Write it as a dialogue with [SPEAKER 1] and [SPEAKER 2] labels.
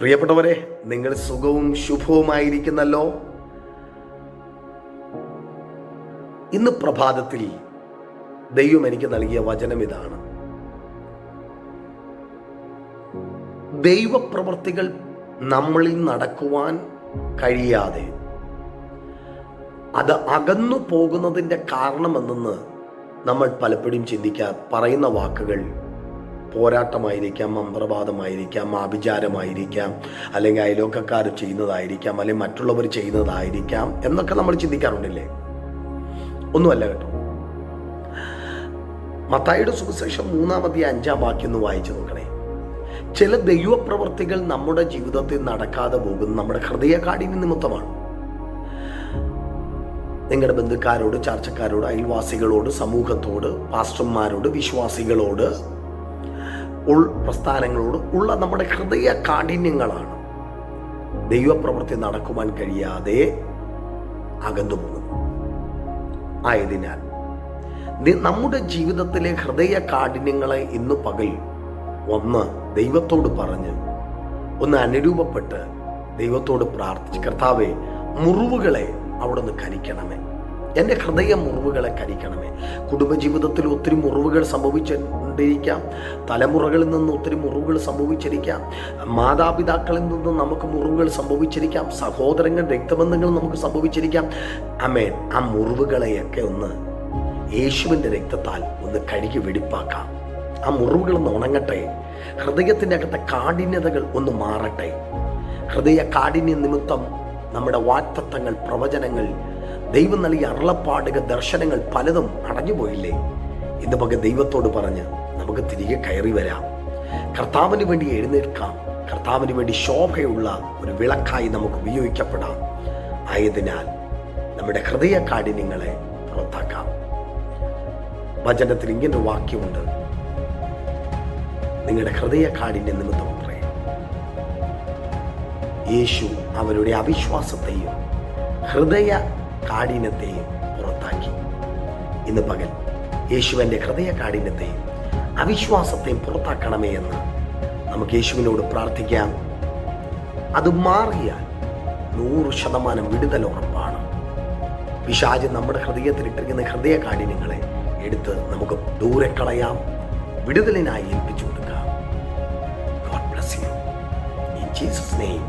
[SPEAKER 1] പ്രിയപ്പെട്ടവരെ, നിങ്ങൾ സുഖവും ശുഭവുമായിരിക്കുന്നല്ലോ. ഇന്ന് പ്രഭാതത്തിൽ ദൈവം എനിക്ക് നൽകിയ വചനം ഇതാണ്: ദൈവപ്രവൃത്തികൾ നമ്മളിൽ നടക്കുവാൻ കഴിയാതെ അത് അകന്നു പോകുന്നതിൻ്റെ കാരണമെന്ന് നമ്മൾ പലപ്പോഴും പറയുന്ന വാക്കുകൾ പോരാട്ടമായിരിക്കാം, മന്ത്രവാദമായിരിക്കാം, ആഭിചാരമായിരിക്കാം, അല്ലെങ്കിൽ അയലോക്കക്കാർ ചെയ്യുന്നതായിരിക്കാം, അല്ലെങ്കിൽ മറ്റുള്ളവർ ചെയ്യുന്നതായിരിക്കാം എന്നൊക്കെ നമ്മൾ ചിന്തിക്കാറുണ്ടല്ലേ? ഒന്നുമല്ല കേട്ടോ. മത്തായിയുടെ സുവിശേഷം 3-5 ഒന്ന് വായിച്ചു നോക്കണേ. ചില ദൈവപ്രവർത്തികൾ നമ്മുടെ ജീവിതത്തിൽ നടക്കാതെ പോകുന്നത് നമ്മുടെ ഹൃദയകാഠിന്യ നിമിത്തമാണ്. നിങ്ങളുടെ ബന്ധുക്കാരോട്, ചർച്ചക്കാരോട്, അയൽവാസികളോട്, സമൂഹത്തോട്, പാസ്റ്റർമാരോട്, വിശ്വാസികളോട്, പ്രസ്ഥാനങ്ങളോട് ഉള്ള നമ്മുടെ ഹൃദയ കാഠിന്യങ്ങളാണ് ദൈവപ്രവൃത്തി നടക്കുവാൻ കഴിയാതെ അകന്നു പോകുന്നു. ആയതിനാൽ നമ്മുടെ ജീവിതത്തിലെ ഹൃദയ കാഠിന്യങ്ങളെ ഇന്ന് പകൽ ഒന്ന് ദൈവത്തോട് പറഞ്ഞ്, ഒന്ന് അനുരൂപപ്പെട്ട് ദൈവത്തോട് പ്രാർത്ഥിച്ച്, കർത്താവേ, മുറിവുകളെ അവിടുന്ന് കരിക്കണമേ, എൻ്റെ ഹൃദയ മുറിവുകളെ കരിക്കണമേ. കുടുംബജീവിതത്തിൽ ഒത്തിരി മുറിവുകൾ സംഭവിച്ചിരിക്കാം, തലമുറകളിൽ നിന്ന് ഒത്തിരി മുറിവുകൾ സംഭവിച്ചിരിക്കാം, മാതാപിതാക്കളിൽ നിന്ന് നമുക്ക് മുറിവുകൾ സംഭവിച്ചിരിക്കാം, സഹോദരങ്ങൾ, രക്തബന്ധങ്ങൾ നമുക്ക് സംഭവിച്ചിരിക്കാം. ആമേൻ. ആ മുറിവുകളെയൊക്കെ ഒന്ന് യേശുവിൻ്റെ രക്തത്താൽ ഒന്ന് കഴുകി വെടിപ്പാക്കാം. ആ മുറിവുകളൊന്ന് ഉണങ്ങട്ടെ. ഹൃദയത്തിൻ്റെ അകത്തെ കാഠിന്യതകൾ ഒന്ന് മാറട്ടെ. ഹൃദയ കാഠിന്യ നിമിത്തം നമ്മുടെ വാഗ്ദത്തങ്ങൾ, പ്രവചനങ്ങൾ, ദൈവം നൽകിയ അരുളപ്പാടുകൾ, ദർശനങ്ങൾ പലതും അടഞ്ഞുപോയില്ലേ? ഇന്ന് പകൽ ദൈവത്തോട് പറഞ്ഞ് നമുക്ക് തിരികെ കയറി വരാം. കർത്താവിന് വേണ്ടി എഴുന്നേൽക്കാം. കർത്താവിന് വേണ്ടി ശോഭയുള്ള ഒരു വിളക്കായി നമുക്ക് ഉപയോഗിക്കപ്പെടാം. ആയതിനാൽ നമ്മുടെ ഹൃദയ കാഠിന്യങ്ങളെ പുറത്താക്കാം. വചനത്തിൽ ഇങ്ങനെ വാക്യമുണ്ട്: നിങ്ങളുടെ ഹൃദയ കാഠിന്യ നിമിത്തം യേശു അവരുടെ അവിശ്വാസത്തെയും ഹൃദയ കാഠിന്യത്തെയും പുറത്താക്കി. ഇന്ന് പകൽ യേശുവിൻ്റെ ഹൃദയ കാഠിന്യത്തെയും അവിശ്വാസത്തെയും പുറത്താക്കണമേ എന്ന് നമുക്ക് യേശുവിനോട് പ്രാർത്ഥിക്കാം. അത് മാറിയാൽ 100% വിടുതൽ ഉറപ്പാണ്. പിശാച് നമ്മുടെ ഹൃദയത്തിലിട്ടിരിക്കുന്ന ഹൃദയ കാഠിന്യങ്ങളെ എടുത്ത് നമുക്ക് ദൂരെ കളയാം, വിടുതലിനായി ഏൽപ്പിച്ചു കൊടുക്കാം. God bless you. In Jesus' name.